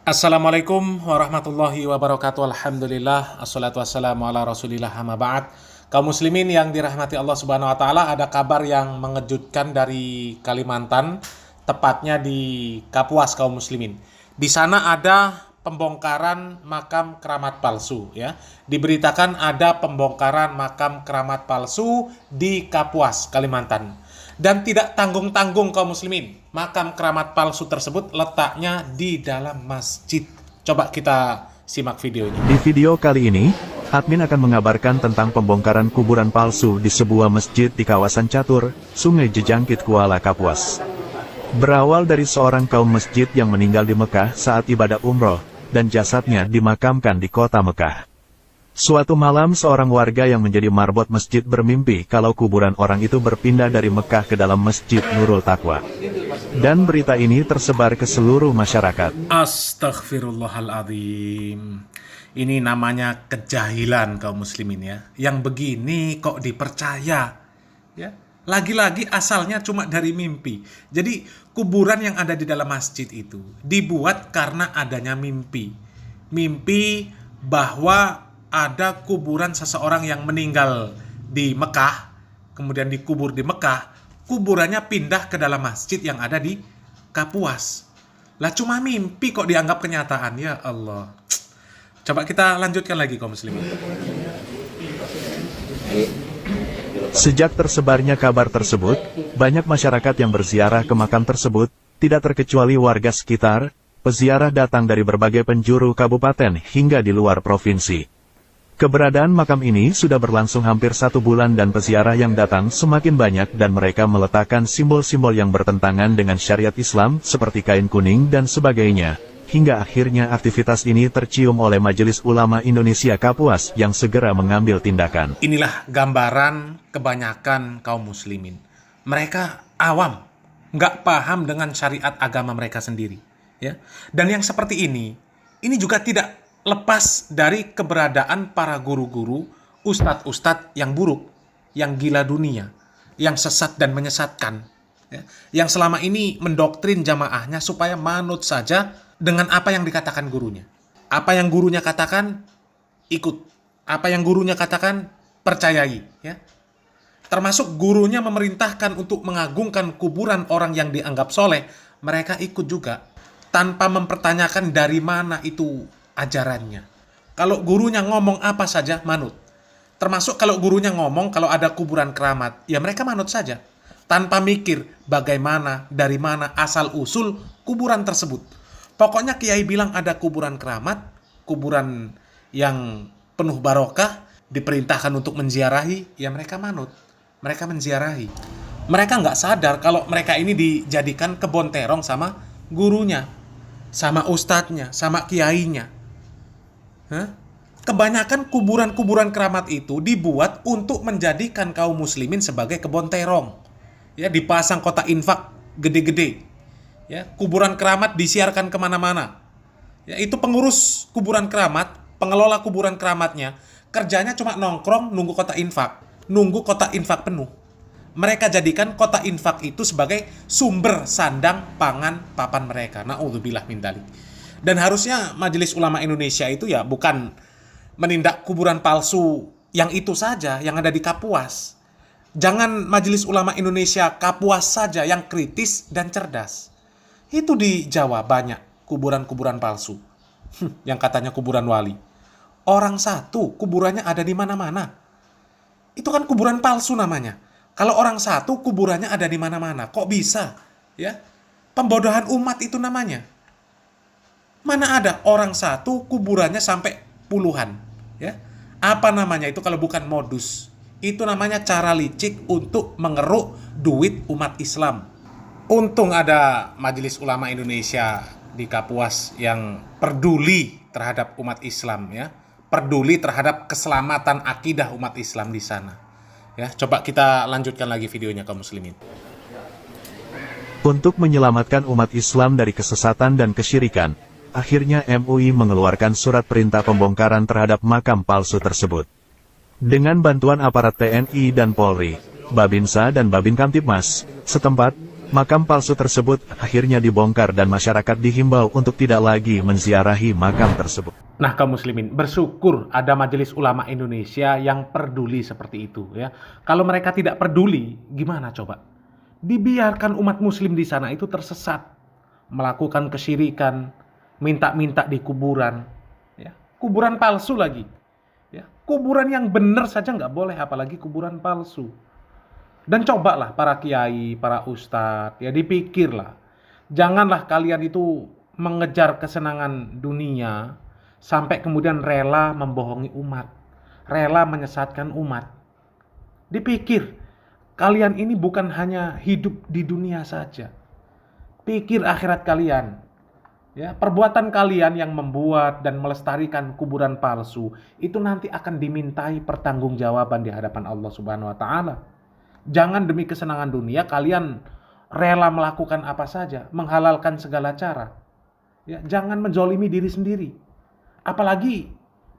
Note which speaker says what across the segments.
Speaker 1: Assalamualaikum warahmatullahi wabarakatuh. Alhamdulillah, assalatu wassalamu ala rasulillah, amma ba'd. Kaum muslimin yang dirahmati Allah subhanahu wa ta'ala, ada kabar yang mengejutkan dari Kalimantan, tepatnya di Kapuas, kaum muslimin. Di sana ada pembongkaran makam keramat palsu, ya. Diberitakan ada pembongkaran makam keramat palsu di Kapuas, Kalimantan. Dan tidak tanggung-tanggung kaum muslimin, makam keramat palsu tersebut letaknya di dalam masjid. Coba kita simak videonya.
Speaker 2: Di video kali ini, admin akan mengabarkan tentang pembongkaran kuburan palsu di sebuah masjid di kawasan Catur, Sungai Jejangkit, Kuala Kapuas. Berawal dari seorang kaum masjid yang meninggal di Mekah saat ibadah umroh, dan jasadnya dimakamkan di kota Mekah. Suatu malam seorang warga yang menjadi marbot masjid bermimpi kalau kuburan orang itu berpindah dari Mekah ke dalam Masjid Nurul Taqwa. Dan berita ini tersebar ke seluruh masyarakat.
Speaker 1: Astaghfirullahaladzim. Ini namanya kejahilan kaum muslimin, ya. Yang begini kok dipercaya, ya. Lagi-lagi asalnya cuma dari mimpi. Jadi kuburan yang ada di dalam masjid itu dibuat karena adanya mimpi. Mimpi bahwa ada kuburan seseorang yang meninggal di Mekah, kemudian dikubur di Mekah, kuburannya pindah ke dalam masjid yang ada di Kapuas. Lah cuma mimpi kok dianggap kenyataan, ya Allah. Coba kita lanjutkan lagi kaum muslimin.
Speaker 2: Sejak tersebarnya kabar tersebut, banyak masyarakat yang berziarah ke makam tersebut, tidak terkecuali warga sekitar. Peziarah datang dari berbagai penjuru kabupaten hingga di luar provinsi. Keberadaan makam ini sudah berlangsung hampir 1 bulan dan peziarah yang datang semakin banyak dan mereka meletakkan simbol-simbol yang bertentangan dengan syariat Islam seperti kain kuning dan sebagainya. Hingga akhirnya aktivitas ini tercium oleh Majelis Ulama Indonesia Kapuas yang segera mengambil tindakan.
Speaker 1: Inilah gambaran kebanyakan kaum muslimin. Mereka awam, nggak paham dengan syariat agama mereka sendiri, ya. Dan yang seperti ini juga tidak lepas dari keberadaan para guru-guru, ustadz-ustadz yang buruk, yang gila dunia, yang sesat dan menyesatkan, ya, yang selama ini mendoktrin jamaahnya supaya manut saja dengan apa yang dikatakan gurunya. Apa yang gurunya katakan, ikut. Apa yang gurunya katakan, percayai. Ya. Termasuk gurunya memerintahkan untuk mengagungkan kuburan orang yang dianggap soleh, mereka ikut juga, tanpa mempertanyakan dari mana itu ajarannya. Kalau gurunya ngomong apa saja, manut. Termasuk kalau gurunya ngomong kalau ada kuburan keramat, ya mereka manut saja. Tanpa mikir bagaimana, dari mana asal-usul kuburan tersebut. Pokoknya kiai bilang ada kuburan keramat, kuburan yang penuh barokah, diperintahkan untuk menziarahi, ya mereka manut. Mereka menziarahi. Mereka nggak sadar kalau mereka ini dijadikan kebon terong sama gurunya, sama ustadznya, sama kiainya. Kebanyakan kuburan-kuburan keramat itu dibuat untuk menjadikan kaum muslimin sebagai kebon terong. Ya, dipasang kotak infak gede-gede. Ya, kuburan keramat disiarkan kemana-mana. Ya, itu pengurus kuburan keramat, pengelola kuburan keramatnya, kerjanya cuma nongkrong nunggu kotak infak, nunggu kotak infak penuh. Mereka jadikan kotak infak itu sebagai sumber sandang pangan papan mereka. Na'udzubillah min dzalik. Dan harusnya Majelis Ulama Indonesia itu ya bukan menindak kuburan palsu yang itu saja, yang ada di Kapuas. Jangan Majelis Ulama Indonesia Kapuas saja yang kritis dan cerdas. Itu di Jawa banyak kuburan-kuburan palsu. Yang katanya kuburan wali. Orang satu kuburannya ada di mana-mana. Itu kan kuburan palsu namanya. Kalau orang satu kuburannya ada di mana-mana, kok bisa? Ya, pembodohan umat itu namanya. Mana ada orang satu kuburannya sampai puluhan, ya? Apa namanya itu kalau bukan modus? Itu namanya cara licik untuk mengeruk duit umat Islam. Untung ada Majelis Ulama Indonesia di Kapuas yang peduli terhadap umat Islam, ya. Peduli terhadap keselamatan akidah umat Islam di sana. Ya, coba kita lanjutkan lagi videonya kaum muslimin.
Speaker 2: Untuk menyelamatkan umat Islam dari kesesatan dan kesyirikan, akhirnya MUI mengeluarkan surat perintah pembongkaran terhadap makam palsu tersebut. Dengan bantuan aparat TNI dan Polri, Babinsa dan Babin Kamtibmas setempat, Makam palsu tersebut akhirnya dibongkar dan masyarakat dihimbau untuk tidak lagi menziarahi makam tersebut.
Speaker 1: Nah, kaum muslimin, bersyukur ada Majelis Ulama Indonesia yang peduli seperti itu ya. Kalau mereka tidak peduli, gimana coba? Dibiarkan umat muslim di sana itu tersesat, melakukan kesyirikan, minta-minta di kuburan, ya. Kuburan palsu lagi. Ya, kuburan yang benar saja nggak boleh, apalagi kuburan palsu. Dan cobalah para kiai, para ustadz, ya dipikirlah. Janganlah kalian itu mengejar kesenangan dunia sampai kemudian rela membohongi umat, rela menyesatkan umat. Dipikir, kalian ini bukan hanya hidup di dunia saja. Pikir akhirat kalian. Ya, perbuatan kalian yang membuat dan melestarikan kuburan palsu itu nanti akan dimintai pertanggungjawaban di hadapan Allah Subhanahu wa taala. Jangan demi kesenangan dunia kalian rela melakukan apa saja, menghalalkan segala cara. Ya, jangan menzolimi diri sendiri. Apalagi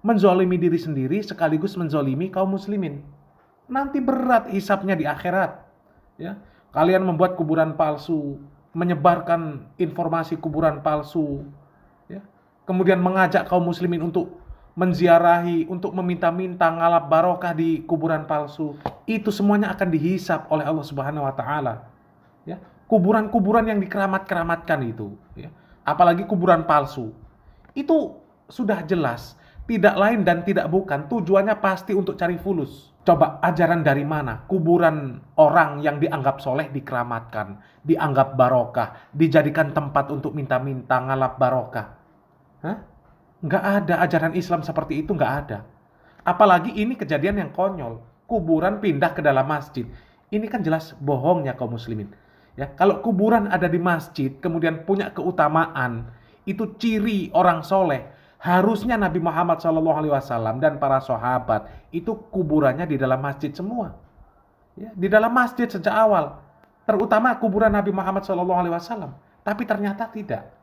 Speaker 1: menzolimi diri sendiri sekaligus menzolimi kaum muslimin. Nanti berat hisapnya di akhirat. Ya, kalian membuat kuburan palsu, menyebarkan informasi kuburan palsu, ya. Kemudian mengajak kaum muslimin untuk menziarahi, untuk meminta-minta ngalap barokah di kuburan palsu. Itu semuanya akan dihisap oleh Allah Subhanahu wa taala. Ya, kuburan-kuburan yang dikeramat-keramatkan itu, ya. Apalagi kuburan palsu. Itu sudah jelas tidak lain dan tidak bukan tujuannya pasti untuk cari fulus. Coba ajaran dari mana kuburan orang yang dianggap soleh dikeramatkan, dianggap barokah, dijadikan tempat untuk minta-minta ngalap barokah? Hah? Nggak ada ajaran Islam seperti itu, nggak ada. Apalagi ini kejadian yang konyol, kuburan pindah ke dalam masjid. Ini kan jelas bohongnya kaum muslimin. Ya, kalau kuburan ada di masjid kemudian punya keutamaan, itu ciri orang soleh. Harusnya Nabi Muhammad SAW dan para sahabat itu kuburannya di dalam masjid semua. Ya, di dalam masjid sejak awal. Terutama kuburan Nabi Muhammad SAW. Tapi ternyata tidak.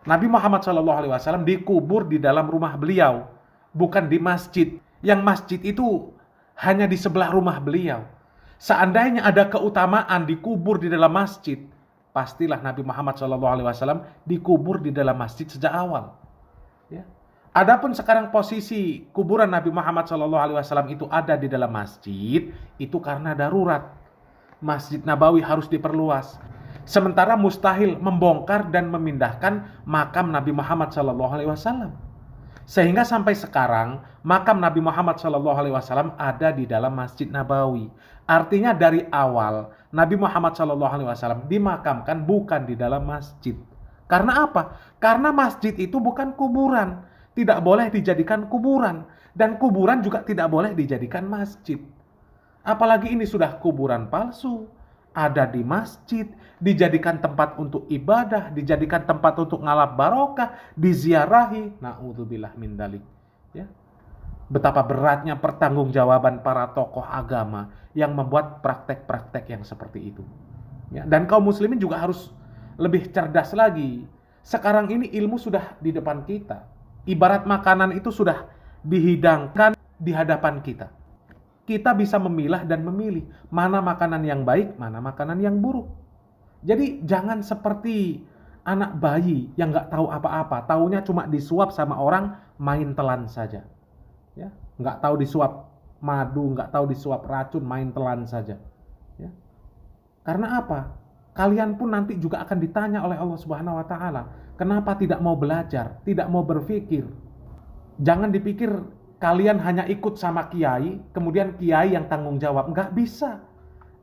Speaker 1: Nabi Muhammad SAW dikubur di dalam rumah beliau. Bukan di masjid. Yang masjid itu hanya di sebelah rumah beliau. Seandainya ada keutamaan dikubur di dalam masjid, pastilah Nabi Muhammad SAW dikubur di dalam masjid sejak awal. Ya. Adapun sekarang posisi kuburan Nabi Muhammad SAW itu ada di dalam masjid, itu karena darurat. Masjid Nabawi harus diperluas. Sementara mustahil membongkar dan memindahkan makam Nabi Muhammad SAW. Sehingga sampai sekarang makam Nabi Muhammad SAW ada di dalam Masjid Nabawi. Artinya dari awal Nabi Muhammad SAW dimakamkan bukan di dalam masjid. Karena apa? Karena masjid itu bukan kuburan. Tidak boleh dijadikan kuburan. Dan kuburan juga tidak boleh dijadikan masjid. Apalagi ini sudah kuburan palsu. Ada di masjid. Dijadikan tempat untuk ibadah. Dijadikan tempat untuk ngalap barokah. Diziarahi. Na'udzubillah min dzalik. Ya. Betapa beratnya pertanggungjawaban para tokoh agama yang membuat praktek-praktek yang seperti itu. Ya. Dan kaum muslimin juga harus lebih cerdas lagi. Sekarang ini ilmu sudah di depan kita. Ibarat makanan itu sudah dihidangkan di hadapan kita. Kita bisa memilah dan memilih mana makanan yang baik, mana makanan yang buruk. Jadi jangan seperti anak bayi yang nggak tahu apa-apa, taunya cuma disuap sama orang, main telan saja. Ya, nggak tahu disuap madu, nggak tahu disuap racun, main telan saja. Ya. Karena apa? Kalian pun nanti juga akan ditanya oleh Allah Subhanahu wa taala, kenapa tidak mau belajar, tidak mau berpikir? Jangan dipikir kalian hanya ikut sama kiai, kemudian kiai yang tanggung jawab. Nggak bisa.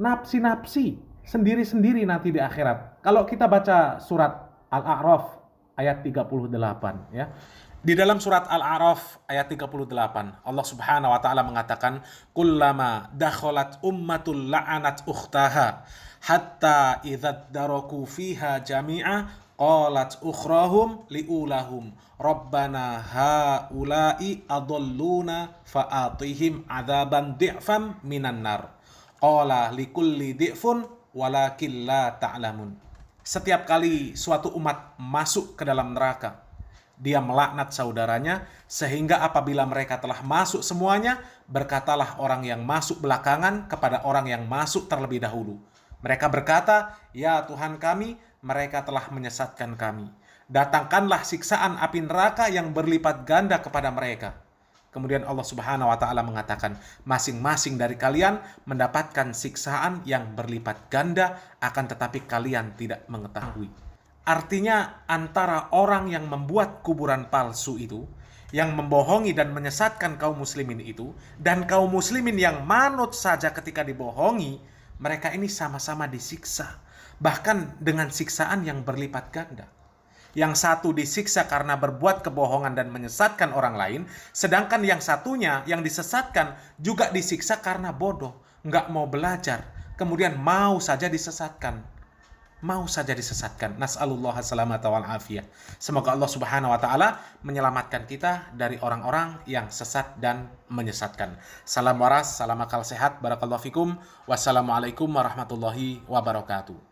Speaker 1: Nafsi-nafsi, sendiri-sendiri nanti di akhirat. Kalau kita baca surat Al-A'raf ayat 38 ya. Di dalam surat Al-A'raf ayat 38, Allah Subhanahu wa taala mengatakan, "Kullama dakhalat ummatul la'anat ukhtaha hatta idza daraku fiha jami'a qalat ukhrahum liulahum rabbana haula'i adalluna fa'atihim adzaban di'fam minan nar qala likulli di'fun walakin la ta'lamun." Setiap kali suatu umat masuk ke dalam neraka, dia melaknat saudaranya, sehingga apabila mereka telah masuk semuanya, berkatalah orang yang masuk belakangan kepada orang yang masuk terlebih dahulu, Mereka berkata, "Ya Tuhan kami, mereka telah menyesatkan kami. Datangkanlah siksaan api neraka yang berlipat ganda kepada mereka." Kemudian Allah Subhanahu wa taala mengatakan, masing-masing dari kalian mendapatkan siksaan yang berlipat ganda, akan tetapi kalian tidak mengetahui. Artinya antara orang yang membuat kuburan palsu itu, yang membohongi dan menyesatkan kaum muslimin itu, dan kaum muslimin yang manut saja ketika dibohongi, mereka ini sama-sama disiksa. Bahkan dengan siksaan yang berlipat ganda. Yang satu disiksa karena berbuat kebohongan dan menyesatkan orang lain, sedangkan yang satunya, yang disesatkan, juga disiksa karena bodoh, nggak mau belajar, kemudian mau saja disesatkan. Mau saja disesatkan. Nas'alullah salamata wal afiyah. Semoga Allah Subhanahu wa taala menyelamatkan kita dari orang-orang yang sesat dan menyesatkan. Salam waras, salam akal sehat, barakallahu fikum. Wassalamualaikum warahmatullahi wabarakatuh.